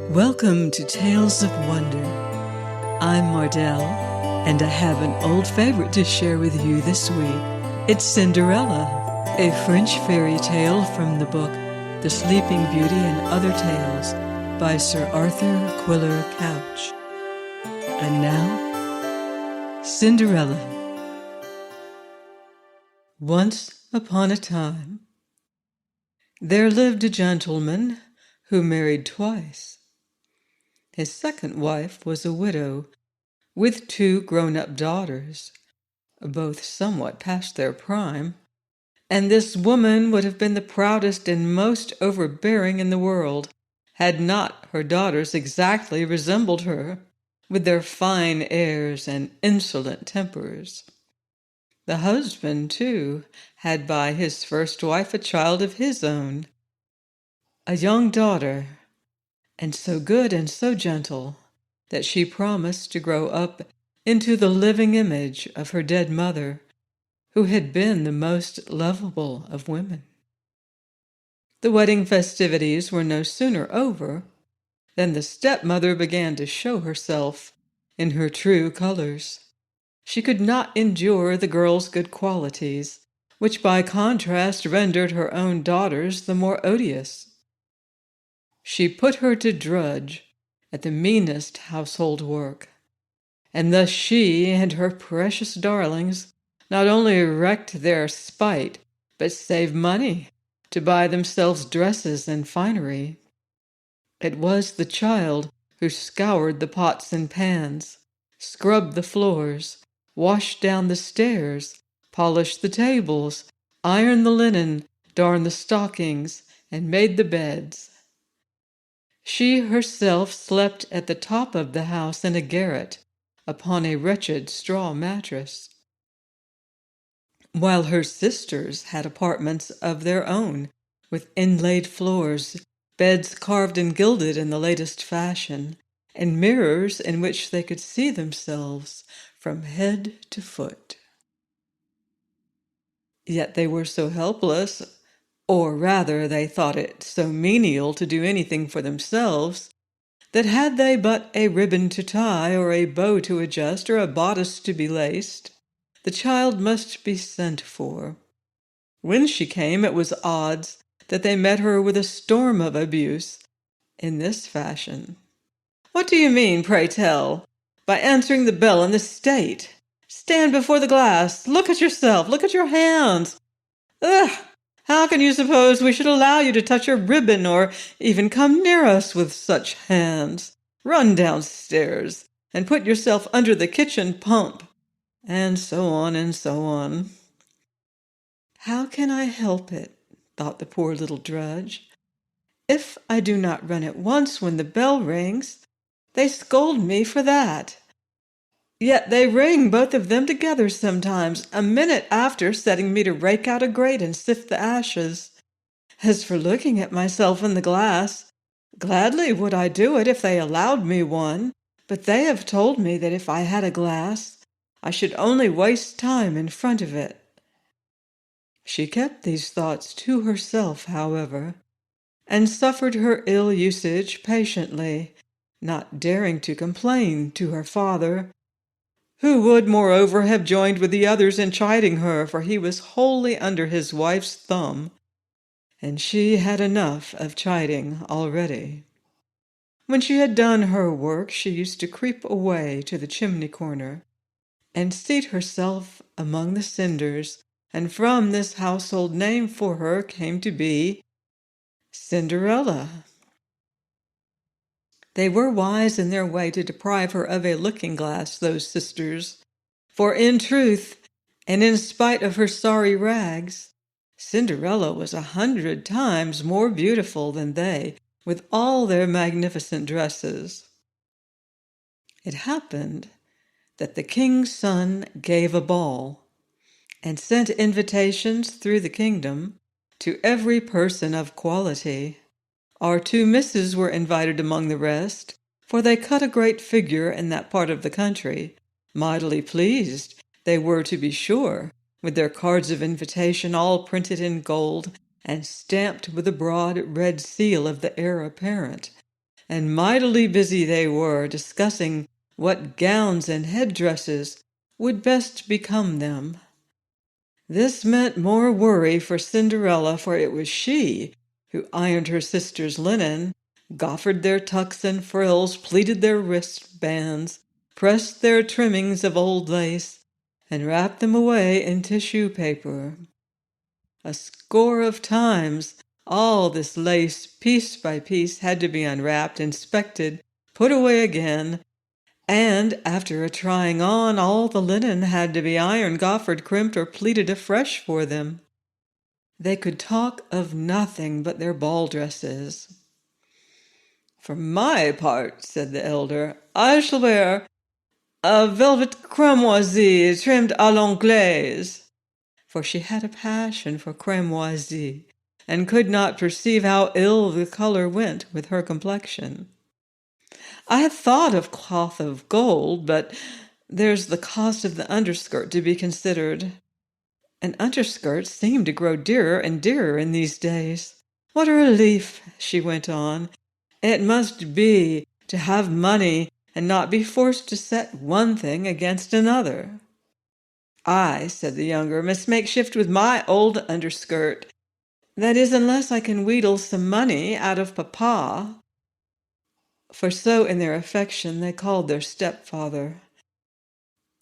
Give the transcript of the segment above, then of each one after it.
Welcome to Tales of Wonder. I'm Mardell, and I have an old favorite to share with you this week. It's Cinderella, a French fairy tale from the book The Sleeping Beauty and Other Tales by Sir Arthur Quiller Couch. And now, Cinderella. Once upon a time, there lived a gentleman who married twice. His second wife was a widow with 2 grown-up daughters, both somewhat past their prime, and this woman would have been the proudest and most overbearing in the world had not her daughters exactly resembled her, with their fine airs and insolent tempers. The husband, too, had by his first wife a child of his own, a young daughter, and so good and so gentle that she promised to grow up into the living image of her dead mother, who had been the most lovable of women. The wedding festivities were no sooner over than the stepmother began to show herself in her true colors. She could not endure the girl's good qualities, which by contrast rendered her own daughters the more odious. She put her to drudge at the meanest household work, and thus she and her precious darlings not only wreaked their spite, but saved money to buy themselves dresses and finery. It was the child who scoured the pots and pans, scrubbed the floors, washed down the stairs, polished the tables, ironed the linen, darned the stockings, and made the beds. She herself slept at the top of the house in a garret, upon a wretched straw mattress, while her sisters had apartments of their own, with inlaid floors, beds carved and gilded in the latest fashion, and mirrors in which they could see themselves from head to foot. Yet they were so helpless, or rather they thought it so menial to do anything for themselves, that had they but a ribbon to tie, or a bow to adjust, or a bodice to be laced, the child must be sent for. When she came, it was odds that they met her with a storm of abuse in this fashion. "What do you mean, pray tell, by answering the bell in this state? Stand before the glass, look at yourself, look at your hands. Ugh! How can you suppose we should allow you to touch a ribbon or even come near us with such hands? Run downstairs and put yourself under the kitchen pump," and so on and so on. "How can I help it?" thought the poor little drudge. "If I do not run at once when the bell rings, they scold me for that. Yet they ring both of them together sometimes, a minute after setting me to rake out a grate and sift the ashes. As for looking at myself in the glass, gladly would I do it if they allowed me one, but they have told me that if I had a glass, I should only waste time in front of it." She kept these thoughts to herself, however, and suffered her ill usage patiently, not daring to complain to her father, who would moreover have joined with the others in chiding her, for he was wholly under his wife's thumb, and she had enough of chiding already. When she had done her work, she used to creep away to the chimney-corner and seat herself among the cinders, and from this household name for her came to be Cinderella. They were wise in their way to deprive her of a looking-glass, those sisters, for in truth, and in spite of her sorry rags, Cinderella was 100 times more beautiful than they, with all their magnificent dresses. It happened that the king's son gave a ball, and sent invitations through the kingdom to every person of quality. Our 2 misses were invited among the rest, for they cut a great figure in that part of the country, Mightily pleased they were, to be sure, with their cards of invitation all printed in gold and stamped with the broad red seal of the heir apparent, and mightily busy they were discussing what gowns and headdresses would best become them. This meant more worry for Cinderella, for it was she who ironed her sisters' linen, goffered their tucks and frills, pleated their wristbands, pressed their trimmings of old lace, and wrapped them away in tissue paper. A score of times all this lace, piece by piece, had to be unwrapped, inspected, put away again, and after a trying on, all the linen had to be ironed, goffered, crimped, or pleated afresh for them. They could talk of nothing but their ball dresses. "For my part," said the elder, "I shall wear a velvet cramoisi trimmed à l'anglaise," for she had a passion for cramoisi, and could not perceive how ill the color went with her complexion. "I had thought of cloth of gold, but there's the cost of the underskirt to be considered. And underskirts seem to grow dearer and dearer in these days. What a relief," she went on, "it must be to have money and not be forced to set one thing against another." "I," said the younger, "must make shift with my old underskirt. That is, unless I can wheedle some money out of papa," for so in their affection they called their stepfather.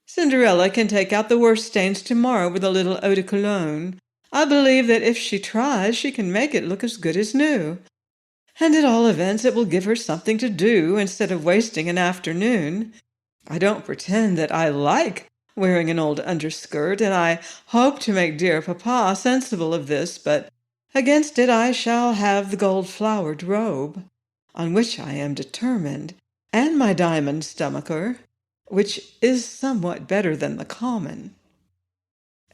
"Cinderella can take out the worst stains tomorrow with a little eau de cologne. I believe that if she tries, she can make it look as good as new. And at all events, it will give her something to do instead of wasting an afternoon. I don't pretend that I like wearing an old underskirt, and I hope to make dear papa sensible of this, but against it I shall have the gold-flowered robe, on which I am determined, and my diamond stomacher, which is somewhat better than the common."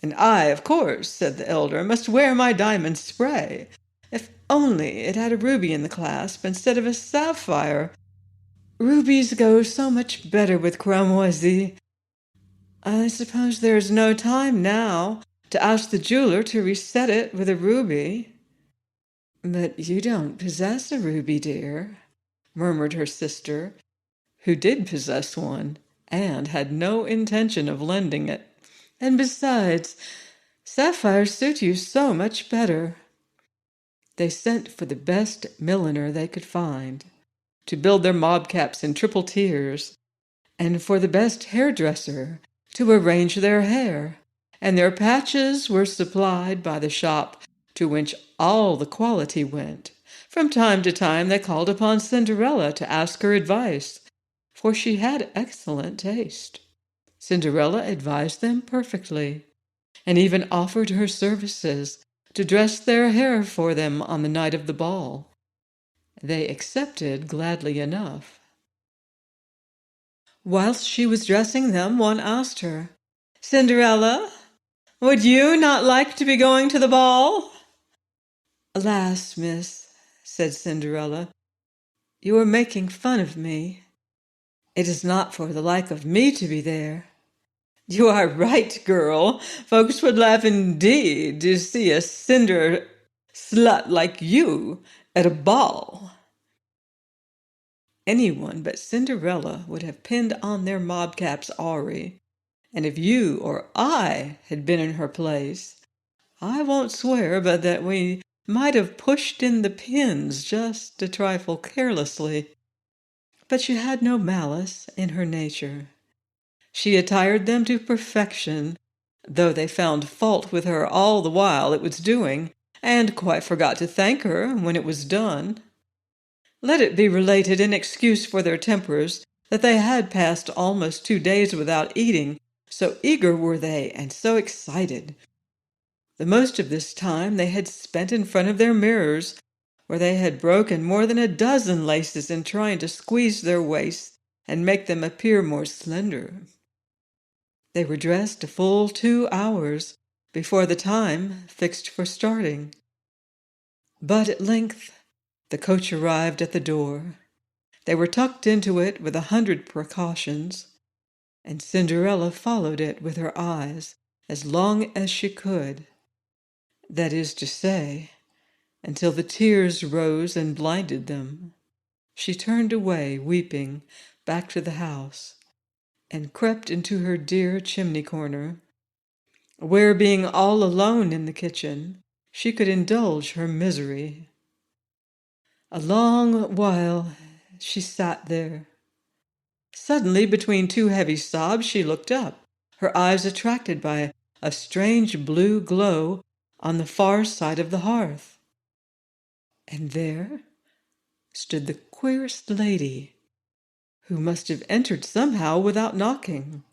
"And I, of course," said the elder, "must wear my diamond spray. If only it had a ruby in the clasp instead of a sapphire. Rubies go so much better with cramoisi. I suppose there is no time now to ask the jeweler to reset it with a ruby." "But you don't possess a ruby, dear," murmured her sister, who did possess one, and had no intention of lending it. "And besides, sapphires suit you so much better." They sent for the best milliner they could find, to build their mobcaps in triple tiers, and for the best hairdresser to arrange their hair, and their patches were supplied by the shop to which all the quality went. From time to time they called upon Cinderella to ask her advice, for she had excellent taste. Cinderella advised them perfectly, and even offered her services to dress their hair for them on the night of the ball. They accepted gladly enough. Whilst she was dressing them, one asked her, "Cinderella, would you not like to be going to the ball?" "Alas, miss," said Cinderella, "you are making fun of me. It is not for the like of me to be there." "You are right, girl. Folks would laugh indeed to see a cinder slut like you at a ball." Anyone but Cinderella would have pinned on their mobcaps awry, and if you or I had been in her place, I won't swear but that we might have pushed in the pins just a trifle carelessly. But she had no malice in her nature. She attired them to perfection, though they found fault with her all the while it was doing, and quite forgot to thank her when it was done. Let it be related in excuse for their tempers that they had passed almost 2 days without eating, so eager were they and so excited. The most of this time they had spent in front of their mirrors, where they had broken more than a dozen laces in trying to squeeze their waists and make them appear more slender. They were dressed a full 2 hours before the time fixed for starting. But at length the coach arrived at the door. They were tucked into it with 100 precautions, and Cinderella followed it with her eyes as long as she could. That is to say, until the tears rose and blinded them. She turned away, weeping, back to the house, and crept into her dear chimney corner, where, being all alone in the kitchen, she could indulge her misery. A long while she sat there. Suddenly, between two heavy sobs, she looked up, her eyes attracted by a strange blue glow on the far side of the hearth. And there stood the queerest lady, who must have entered somehow without knocking.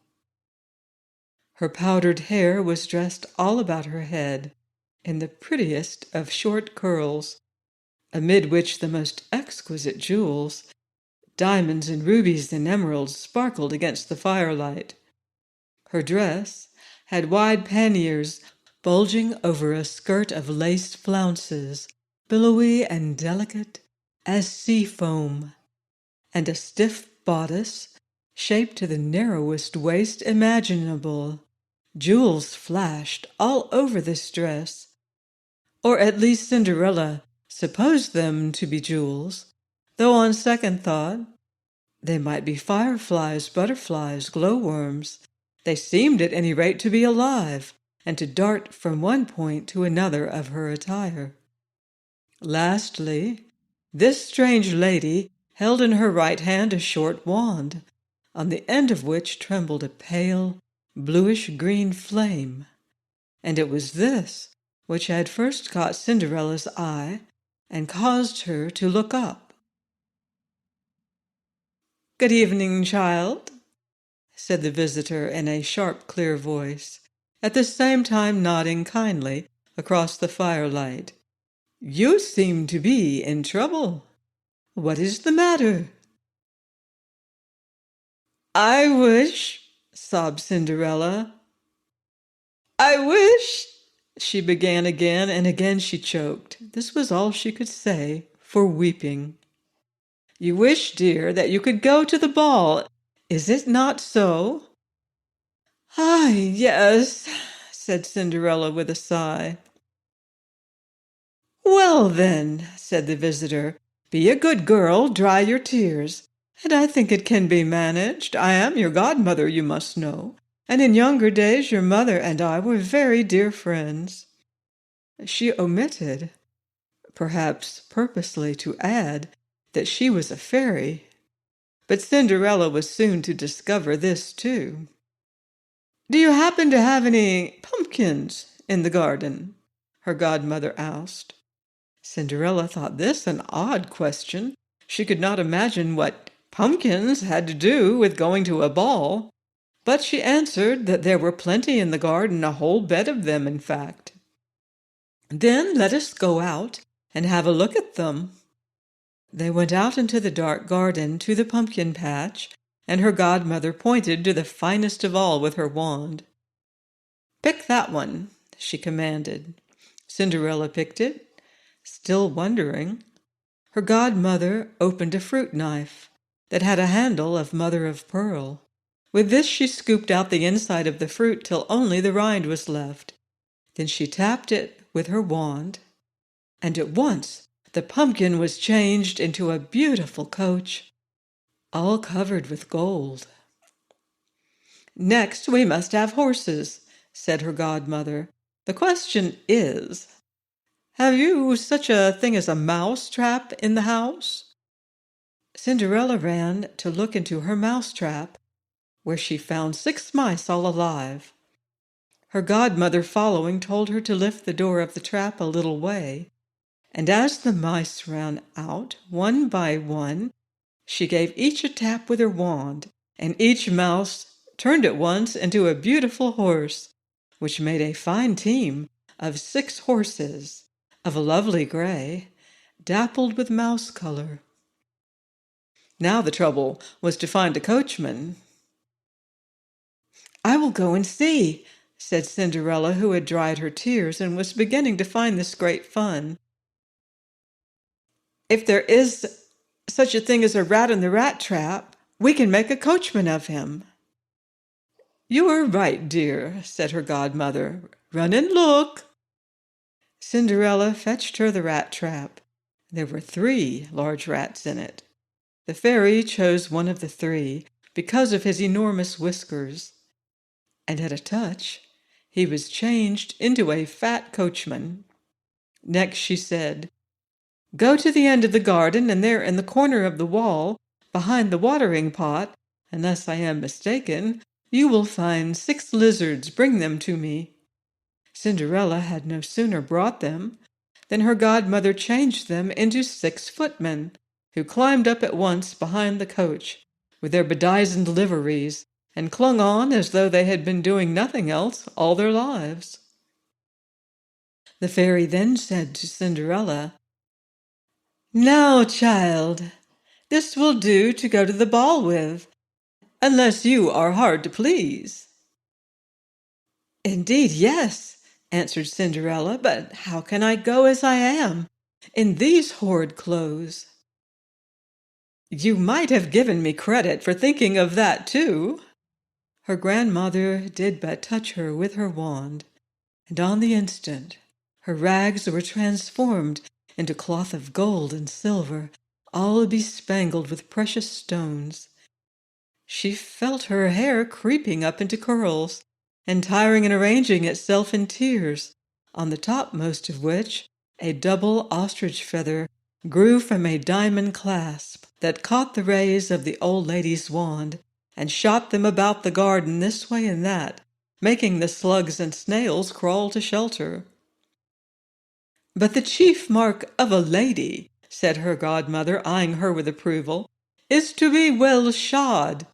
Her powdered hair was dressed all about her head in the prettiest of short curls, amid which the most exquisite jewels, diamonds and rubies and emeralds, sparkled against the firelight. Her dress had wide panniers bulging over a skirt of lace flounces, billowy and delicate as sea foam, and a stiff bodice shaped to the narrowest waist imaginable. Jewels flashed all over this dress, or at least Cinderella supposed them to be jewels, though on second thought they might be fireflies, butterflies, glowworms. They seemed at any rate to be alive, and to dart from one point to another of her attire. Lastly, this strange lady held in her right hand a short wand, on the end of which trembled a pale, bluish-green flame, and it was this which had first caught Cinderella's eye and caused her to look up. "Good evening, child," said the visitor in a sharp, clear voice, at the same time nodding kindly across the firelight. "You seem to be in trouble. What is the matter?" "I wish," sobbed Cinderella. "I wish," she began again, and again she choked. This was all she could say for weeping. "You wish, dear, that you could go to the ball. Is it not so?" "Ah, yes," said Cinderella with a sigh. "Well, then," said the visitor, "be a good girl, dry your tears, and I think it can be managed. I am your godmother, you must know, and in younger days your mother and I were very dear friends." She omitted, perhaps purposely to add, that she was a fairy, but Cinderella was soon to discover this too. "Do you happen to have any pumpkins in the garden?" her godmother asked. Cinderella thought this an odd question. She could not imagine what pumpkins had to do with going to a ball, but she answered that there were plenty in the garden, a whole bed of them, in fact. "Then let us go out and have a look at them." They went out into the dark garden to the pumpkin patch, and her godmother pointed to the finest of all with her wand. "Pick that one," she commanded. Cinderella picked it, still wondering. Her godmother opened a fruit knife that had a handle of mother of pearl. With this she scooped out the inside of the fruit till only the rind was left. Then she tapped it with her wand, and at once the pumpkin was changed into a beautiful coach, all covered with gold. "Next we must have horses," said her godmother. "The question is, have you such a thing as a mouse trap in the house?" Cinderella ran to look into her mouse trap, where she found 6 mice all alive. Her godmother, following, told her to lift the door of the trap a little way, and as the mice ran out, one by one, she gave each a tap with her wand, and each mouse turned at once into a beautiful horse, which made a fine team of 6 horses, of a lovely gray, dappled with mouse color. Now the trouble was to find a coachman. "I will go and see," said Cinderella, who had dried her tears and was beginning to find this great fun. "If there is such a thing as a rat in the rat trap, we can make a coachman of him." "You are right, dear," said her godmother. "Run and look." Cinderella fetched her the rat trap. There were 3 large rats in it. The fairy chose one of the 3 because of his enormous whiskers, and at a touch he was changed into a fat coachman. Next she said, "Go to the end of the garden, and there in the corner of the wall, behind the watering pot, unless I am mistaken, you will find 6 lizards. Bring them to me." Cinderella had no sooner brought them than her godmother changed them into 6 footmen, who climbed up at once behind the coach, with their bedizened liveries, and clung on as though they had been doing nothing else all their lives. The fairy then said to Cinderella, "Now, child, this will do to go to the ball with, unless you are hard to please." "Indeed, yes," answered Cinderella, "but how can I go as I am, in these horrid clothes?" "You might have given me credit for thinking of that, too." Her grandmother did but touch her with her wand, and on the instant her rags were transformed into cloth of gold and silver, all bespangled with precious stones. She felt her hair creeping up into curls, and tiring and arranging itself in tiers, on the topmost of which a double ostrich feather grew from a diamond clasp that caught the rays of the old lady's wand and shot them about the garden this way and that, making the slugs and snails crawl to shelter. "But the chief mark of a lady," said her godmother, eyeing her with approval, "is to be well shod."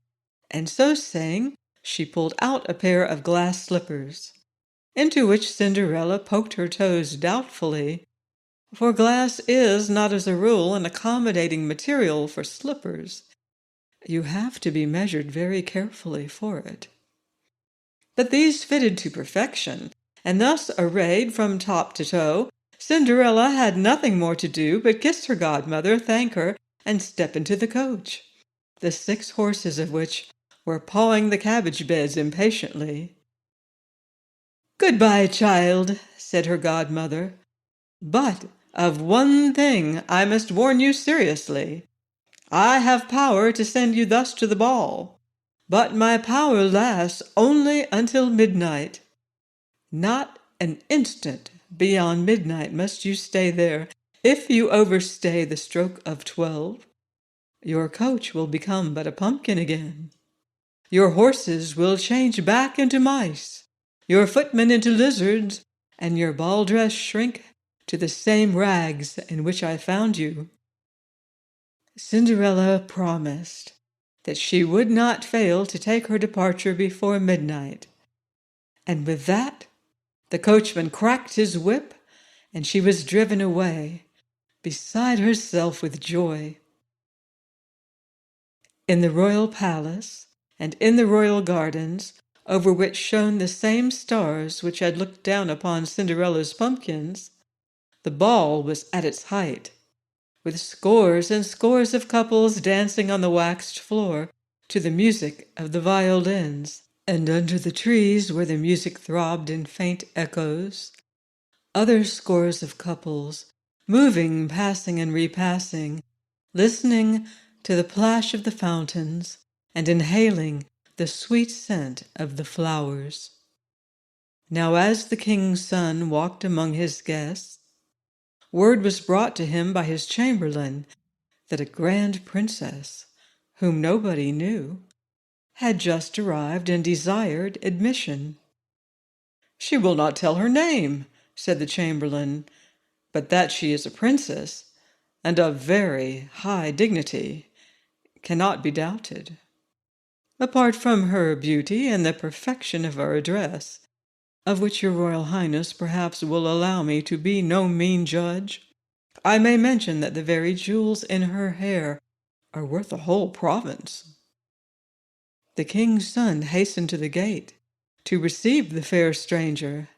And so saying, she pulled out a pair of glass slippers, into which Cinderella poked her toes doubtfully, for glass is not as a rule an accommodating material for slippers. You have to be measured very carefully for it. But these fitted to perfection, and thus arrayed from top to toe, Cinderella had nothing more to do but kiss her godmother, thank her, and step into the coach, the 6 horses of which were pawing the cabbage beds impatiently. "Goodbye, child," said her godmother, "but of one thing I must warn you seriously. I have power to send you thus to the ball, but my power lasts only until midnight. Not an instant beyond midnight must you stay there. If you overstay the stroke of 12, your coach will become but a pumpkin again. Your horses will change back into mice, your footmen into lizards, and your ball dress shrink to the same rags in which I found you." Cinderella promised that she would not fail to take her departure before midnight, and with that the coachman cracked his whip, and she was driven away, beside herself with joy. In the royal palace, and in the royal gardens, over which shone the same stars which had looked down upon Cinderella's pumpkins, the ball was at its height, with scores and scores of couples dancing on the waxed floor to the music of the violins, and under the trees where the music throbbed in faint echoes, other scores of couples, moving, passing, and repassing, listening to the plash of the fountains, and inhaling the sweet scent of the flowers. Now as the king's son walked among his guests, word was brought to him by his chamberlain that a grand princess, whom nobody knew, had just arrived and desired admission. "She will not tell her name," said the chamberlain, "but that she is a princess, and of very high dignity, cannot be doubted. Apart from her beauty and the perfection of her address, of which your Royal Highness perhaps will allow me to be no mean judge, I may mention that the very jewels in her hair are worth a whole province." The king's son hastened to the gate to receive the fair stranger,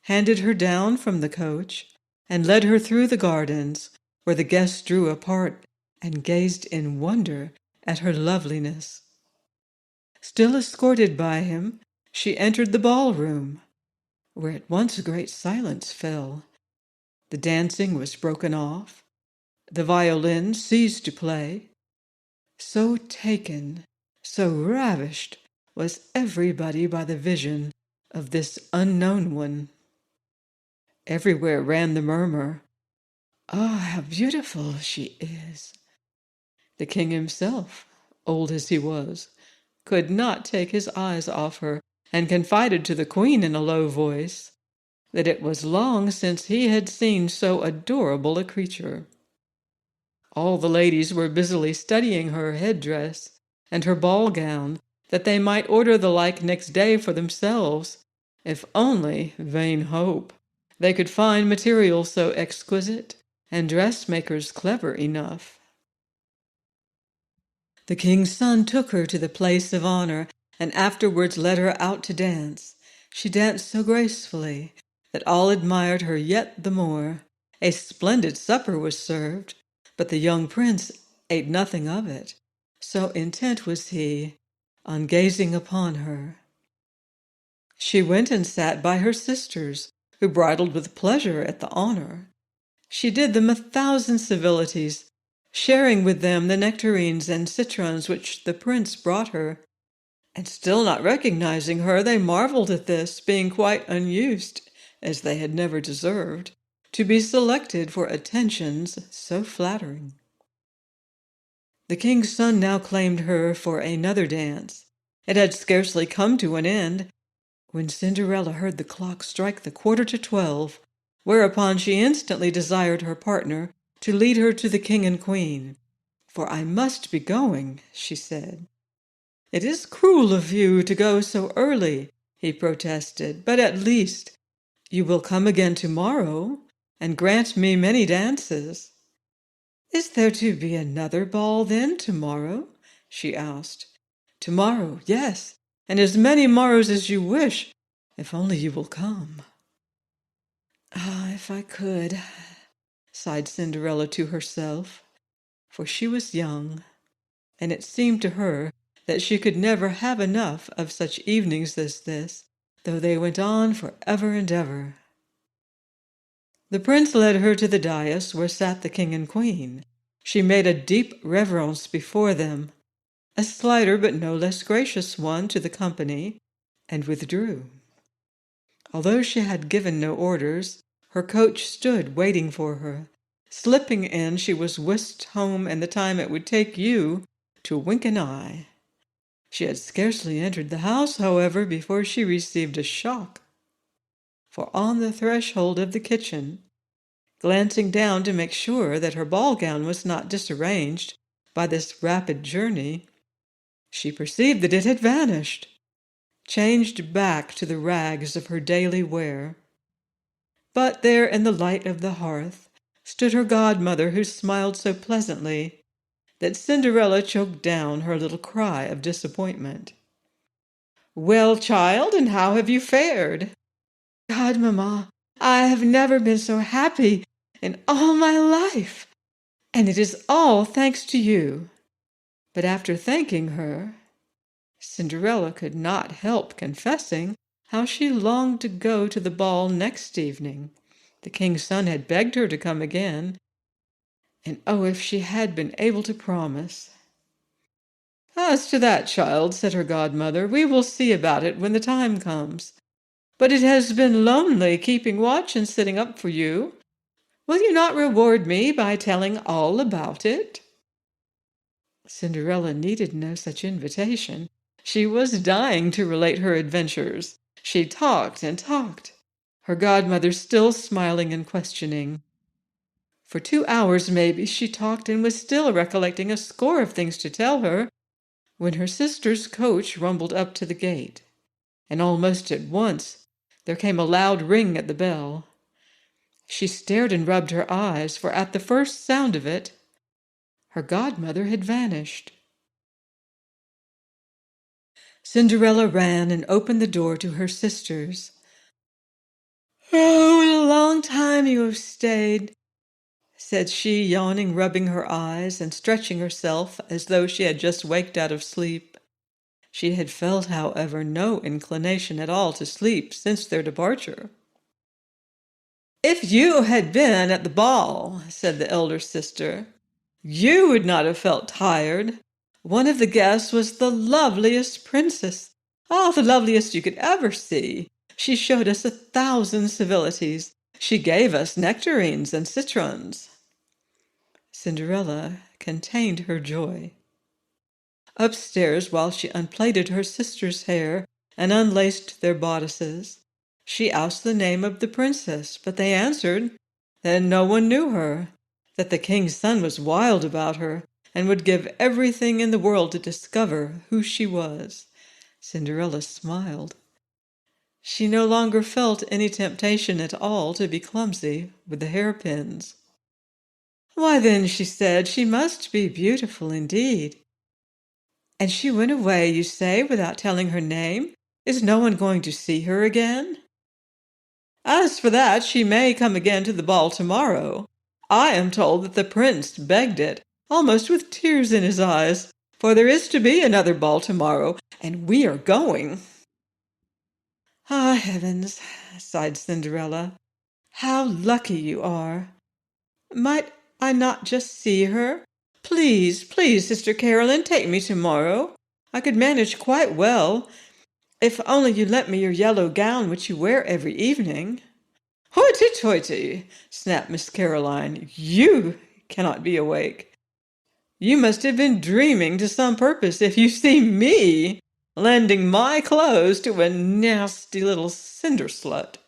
handed her down from the coach, and led her through the gardens, where the guests drew apart and gazed in wonder at her loveliness. Still escorted by him, she entered the ballroom, where at once a great silence fell. The dancing was broken off. The violin ceased to play. So taken, so ravished was everybody by the vision of this unknown one. Everywhere ran the murmur, "Ah, how beautiful she is!" The king himself, old as he was, could not take his eyes off her, and confided to the queen in a low voice that it was long since he had seen so adorable a creature. All the ladies were busily studying her headdress and her ball gown, that they might order the like next day for themselves, if only, vain hope, they could find materials so exquisite and dressmakers clever enough. The king's son took her to the place of honor, and afterwards led her out to dance. She danced so gracefully that all admired her yet the more. A splendid supper was served, but the young prince ate nothing of it, so intent was he on gazing upon her. She went and sat by her sisters, who bridled with pleasure at the honor. She did them 1,000 civilities, sharing with them the nectarines and citrons which the prince brought her. And still not recognizing her, they marveled at this, being quite unused, as they had never deserved, to be selected for attentions so flattering. The king's son now claimed her for another dance. It had scarcely come to an end when Cinderella heard the clock strike the 11:15, whereupon she instantly desired her partner to lead her to the king and queen. "For I must be going," she said. "It is cruel of you to go so early," he protested, "but at least you will come again tomorrow and grant me many dances." "Is there to be another ball then tomorrow?" she asked. "Tomorrow, yes, and as many morrows as you wish, if only you will come." "Ah, if I could," sighed Cinderella to herself, for she was young, and it seemed to her that she could never have enough of such evenings as this, though they went on for ever and ever. The prince led her to the dais where sat the king and queen. She made a deep reverence before them, a slighter but no less gracious one to the company, and withdrew. Although she had given no orders, her coach stood waiting for her. Slipping in, she was whisked home in the time it would take you to wink an eye. She had scarcely entered the house, however, before she received a shock. For on the threshold of the kitchen, glancing down to make sure that her ball gown was not disarranged by this rapid journey, she perceived that it had vanished, changed back to the rags of her daily wear. But there in the light of the hearth stood her godmother, who smiled so pleasantly that Cinderella choked down her little cry of disappointment. "Well, child, and how have you fared?" "Godmamma, I have never been so happy in all my life, and it is all thanks to you." But after thanking her, Cinderella could not help confessing how she longed to go to the ball next evening. The king's son had begged her to come again, and oh, if she had been able to promise. "As to that, child," said her godmother, "we will see about it when the time comes. But it has been lonely keeping watch and sitting up for you. Will you not reward me by telling all about it?" Cinderella needed no such invitation. She was dying to relate her adventures. She talked and talked, her godmother still smiling and questioning. For 2 hours, maybe, she talked and was still recollecting a score of things to tell her, when her sister's coach rumbled up to the gate, and almost at once there came a loud ring at the bell. She stared and rubbed her eyes, for at the first sound of it, her godmother had vanished. Cinderella ran and opened the door to her sisters. "Oh, what a long time you have stayed," said she, yawning, rubbing her eyes, and stretching herself as though she had just waked out of sleep. She had felt, however, no inclination at all to sleep since their departure. "If you had been at the ball," said the elder sister, "you would not have felt tired. One of the guests was the loveliest princess, the loveliest you could ever see. She showed us 1,000 civilities. She gave us nectarines and citrons." Cinderella contained her joy. Upstairs, while she unplaited her sister's hair and unlaced their bodices, she asked the name of the princess, but they answered that no one knew her, that the king's son was wild about her, and would give everything in the world to discover who she was. Cinderella smiled. She no longer felt any temptation at all to be clumsy with the hairpins. "Why then," she said, "she must be beautiful indeed." "And she went away, you say, without telling her name? Is no one going to see her again?" "As for that, she may come again to the ball tomorrow. I am told that the prince begged it, almost with tears in his eyes, for there is to be another ball tomorrow, and we are going." "Ah, heavens!" sighed Cinderella. "How lucky you are! Might I not just see her? Please, please, Sister Caroline, take me tomorrow. I could manage quite well, if only you lent me your yellow gown which you wear every evening." "Hoity-toity!" snapped Miss Caroline. "You cannot be awake. You must have been dreaming to some purpose if you see me lending my clothes to a nasty little cinder slut."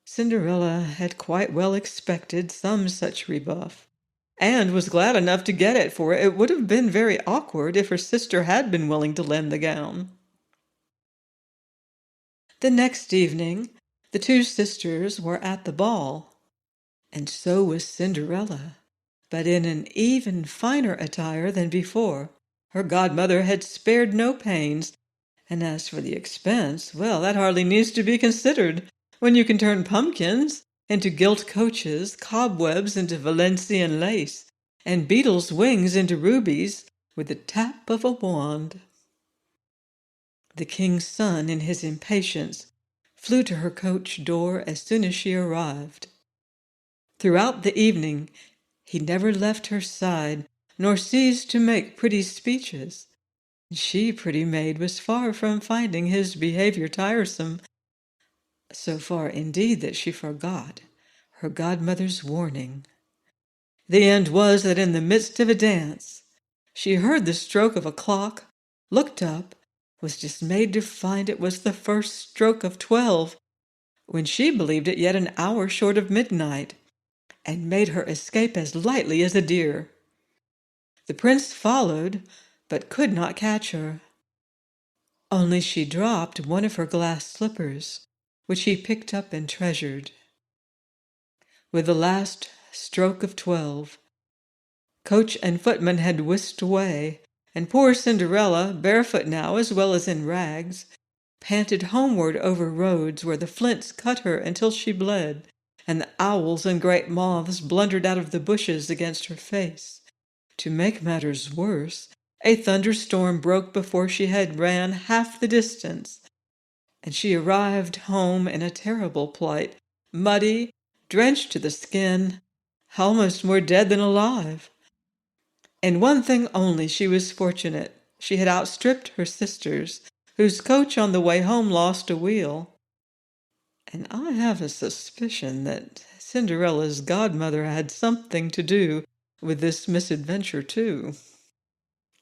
Cinderella had quite well expected some such rebuff, and was glad enough to get it, for it would have been very awkward if her sister had been willing to lend the gown. The next evening, the two sisters were at the ball, and so was Cinderella, but in an even finer attire than before. Her godmother had spared no pains, and as for the expense, well, that hardly needs to be considered when you can turn pumpkins into gilt coaches, cobwebs into Valenciennes lace, and beetles' wings into rubies with the tap of a wand. The king's son, in his impatience, flew to her coach door as soon as she arrived. Throughout the evening he never left her side, nor ceased to make pretty speeches. She, pretty maid, was far from finding his behavior tiresome, so far indeed that she forgot her godmother's warning. The end was that in the midst of a dance she heard the stroke of a clock, looked up, was dismayed to find it was the first stroke of 12, when she believed it yet an hour short of midnight, and made her escape as lightly as a deer. The prince followed, but could not catch her. Only she dropped one of her glass slippers, which he picked up and treasured. With the last stroke of 12, coach and footman had whisked away, and poor Cinderella, barefoot now as well as in rags, panted homeward over roads where the flints cut her until she bled, and the owls and great moths blundered out of the bushes against her face. To make matters worse, a thunderstorm broke before she had ran half the distance, and she arrived home in a terrible plight, muddy, drenched to the skin, almost more dead than alive. In one thing only she was fortunate. She had outstripped her sisters, whose coach on the way home lost a wheel. And I have a suspicion that Cinderella's godmother had something to do with this misadventure, too.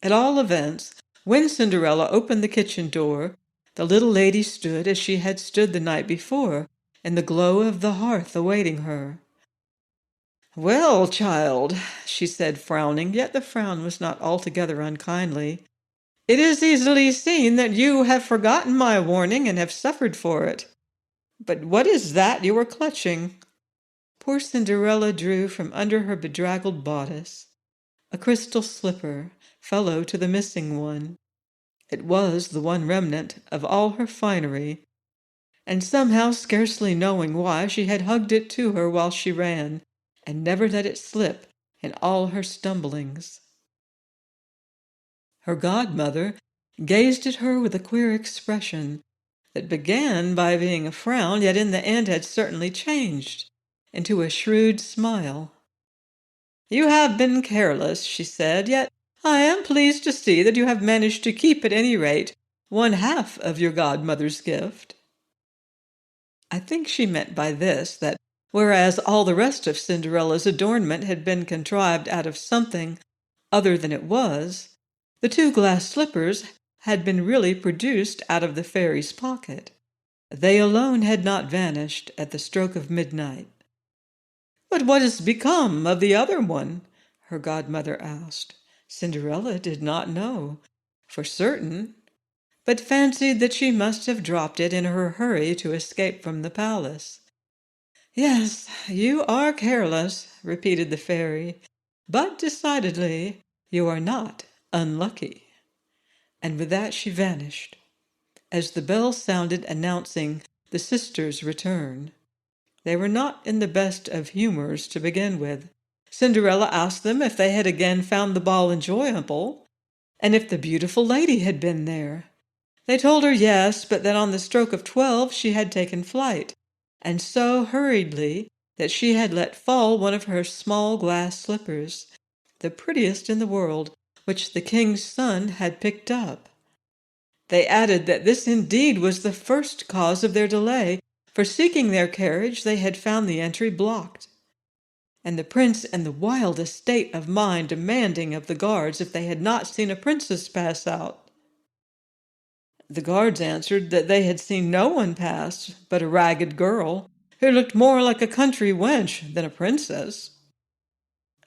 At all events, when Cinderella opened the kitchen door, the little lady stood as she had stood the night before, in the glow of the hearth awaiting her. "Well, child," she said, frowning, yet the frown was not altogether unkindly, "it is easily seen that you have forgotten my warning and have suffered for it. But what is that you are clutching?" Poor Cinderella drew from under her bedraggled bodice a crystal slipper, fellow to the missing one. It was the one remnant of all her finery, and somehow, scarcely knowing why, she had hugged it to her while she ran, and never let it slip in all her stumblings. Her godmother gazed at her with a queer expression that began by being a frown, yet in the end had certainly changed into a shrewd smile. "You have been careless," she said, "yet I am pleased to see that you have managed to keep at any rate one half of your godmother's gift." I think she meant by this that whereas all the rest of Cinderella's adornment had been contrived out of something other than it was, the two glass slippers had been really produced out of the fairy's pocket. They alone had not vanished at the stroke of midnight. "But what has become of the other one?" her godmother asked. Cinderella did not know for certain, but fancied that she must have dropped it in her hurry to escape from the palace. "Yes, you are careless," repeated the fairy, "but decidedly you are not unlucky." And with that she vanished, as the bell sounded announcing the sisters' return. They were not in the best of humors to begin with. Cinderella asked them if they had again found the ball enjoyable, and if the beautiful lady had been there. They told her yes, but that on the stroke of 12 she had taken flight, and so hurriedly that she had let fall one of her small glass slippers, the prettiest in the world, which the king's son had picked up. They added that this indeed was the first cause of their delay, for seeking their carriage they had found the entry blocked, and the prince in the wildest state of mind demanding of the guards if they had not seen a princess pass out. The guards answered that they had seen no one pass but a ragged girl, who looked more like a country wench than a princess.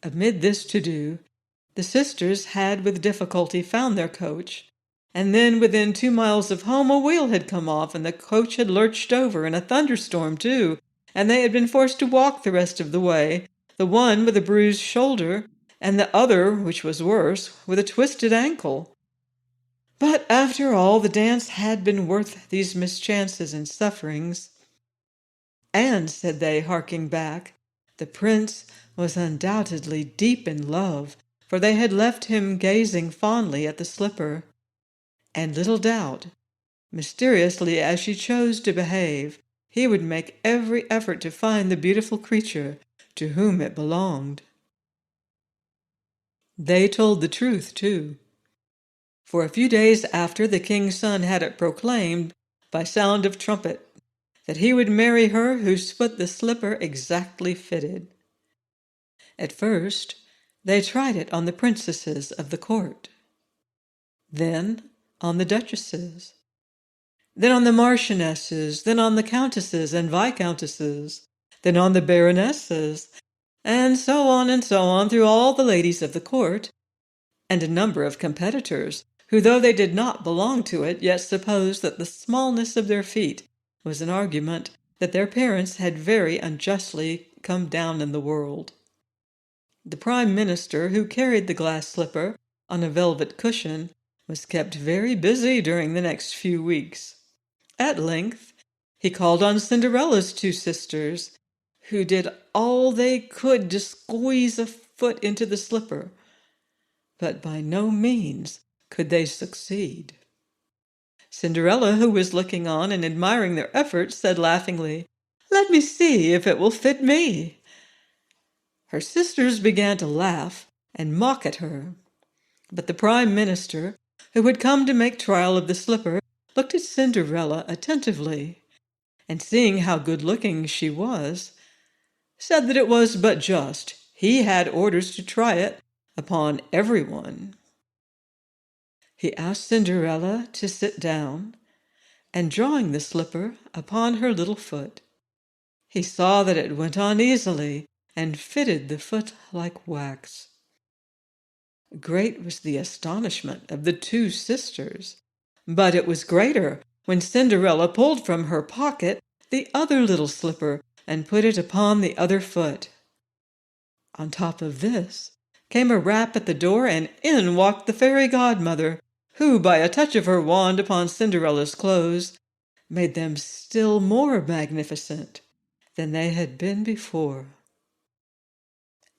Amid this to-do, the sisters had with difficulty found their coach, and then within 2 miles of home a wheel had come off, and the coach had lurched over, in a thunderstorm too, and they had been forced to walk the rest of the way, the one with a bruised shoulder, and the other, which was worse, with a twisted ankle. But after all, the dance had been worth these mischances and sufferings. And, said they, harking back, the prince was undoubtedly deep in love, for they had left him gazing fondly at the slipper. And little doubt, mysteriously as she chose to behave, he would make every effort to find the beautiful creature to whom it belonged. They told the truth, too. For a few days after, the king's son had it proclaimed, by sound of trumpet, that he would marry her whose foot the slipper exactly fitted. At first, they tried it on the princesses of the court, then on the duchesses, then on the marchionesses, then on the countesses and viscountesses, then on the baronesses, and so on through all the ladies of the court, and a number of competitors, who, though they did not belong to it, yet supposed that the smallness of their feet was an argument that their parents had very unjustly come down in the world. The prime minister, who carried the glass slipper on a velvet cushion, was kept very busy during the next few weeks. At length, he called on Cinderella's two sisters, who did all they could to squeeze a foot into the slipper, but by no means could they succeed. Cinderella, who was looking on and admiring their efforts, said laughingly, "Let me see if it will fit me." Her sisters began to laugh and mock at her, but the prime minister, who had come to make trial of the slipper, looked at Cinderella attentively, and seeing how good-looking she was, said that it was but just. He had orders to try it upon everyone. He asked Cinderella to sit down, and drawing the slipper upon her little foot, he saw that it went on easily and fitted the foot like wax. Great was the astonishment of the two sisters, but it was greater when Cinderella pulled from her pocket the other little slipper and put it upon the other foot. On top of this came a rap at the door, and in walked the fairy godmother, who, by a touch of her wand upon Cinderella's clothes, made them still more magnificent than they had been before.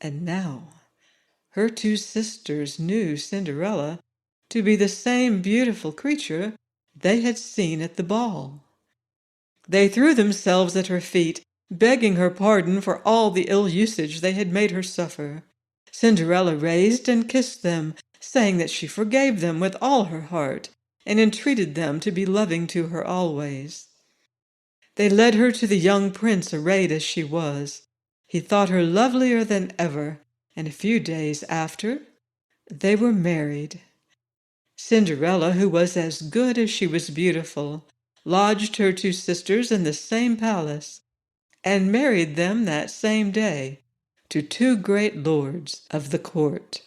And now her two sisters knew Cinderella to be the same beautiful creature they had seen at the ball. They threw themselves at her feet, begging her pardon for all the ill usage they had made her suffer. Cinderella raised and kissed them, saying that she forgave them with all her heart, and entreated them to be loving to her always. They led her to the young prince arrayed as she was. He thought her lovelier than ever, and a few days after they were married. Cinderella, who was as good as she was beautiful, lodged her two sisters in the same palace, and married them that same day to two great lords of the court.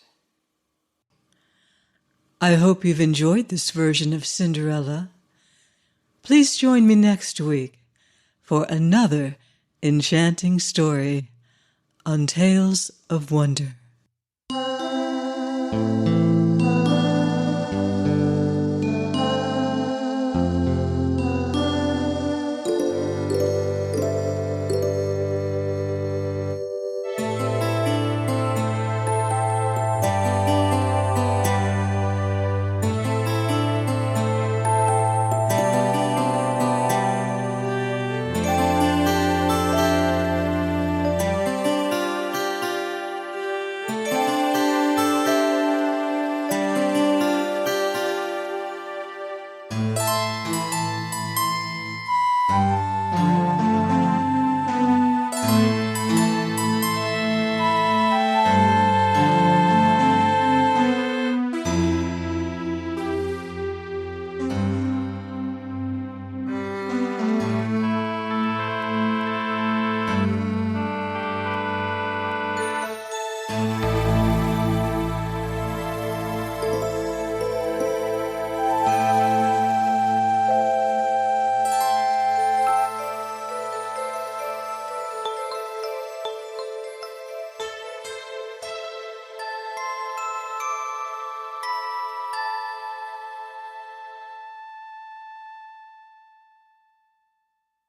I hope you've enjoyed this version of Cinderella. Please join me next week for another enchanting story on Tales of Wonder.